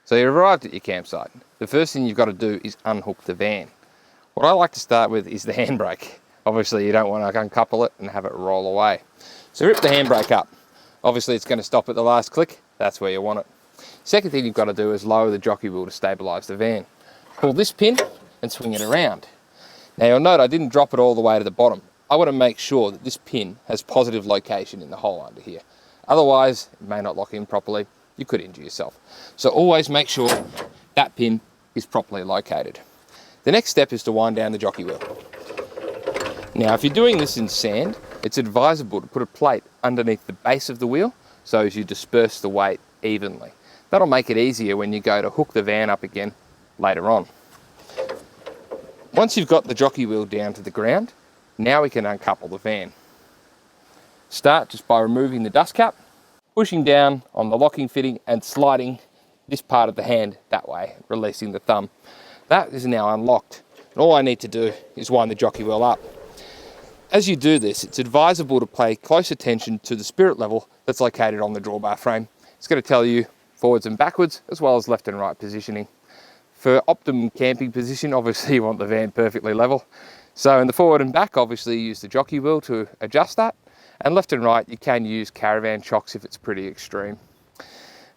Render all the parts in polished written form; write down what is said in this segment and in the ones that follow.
So you've arrived at your campsite. The first thing you've got to do is unhook the van. What I like to start with is the handbrake. Obviously you don't want to uncouple it and have it roll away. So rip the handbrake up. Obviously it's going to stop at the last click. That's where you want it. Second thing you've got to do is lower the jockey wheel to stabilise the van. Pull this pin and swing it around. Now you'll note I didn't drop it all the way to the bottom. I want to make sure that this pin has positive location in the hole under here. Otherwise, it may not lock in properly. You could injure yourself. So always make sure that pin is properly located. The next step is to wind down the jockey wheel. Now, if you're doing this in sand, it's advisable to put a plate underneath the base of the wheel so as you disperse the weight evenly. That'll make it easier when you go to hook the van up again later on. Once you've got the jockey wheel down to the ground, now we can uncouple the van. Start just by removing the dust cap, pushing down on the locking fitting and sliding this part of the hand that way, releasing the thumb. That is now unlocked. And all I need to do is wind the jockey wheel up. As you do this, it's advisable to pay close attention to the spirit level that's located on the drawbar frame. It's going to tell you forwards and backwards, as well as left and right positioning. For optimum camping position, obviously you want the van perfectly level. So in the forward and back, obviously you use the jockey wheel to adjust that. And left and right, you can use caravan shocks if it's pretty extreme.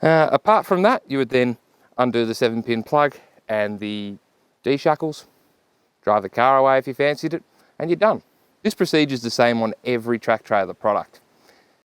Apart from that, you would then undo the 7-pin plug and the D-shackles, drive the car away if you fancied it, and you're done. This procedure is the same on every track trailer product.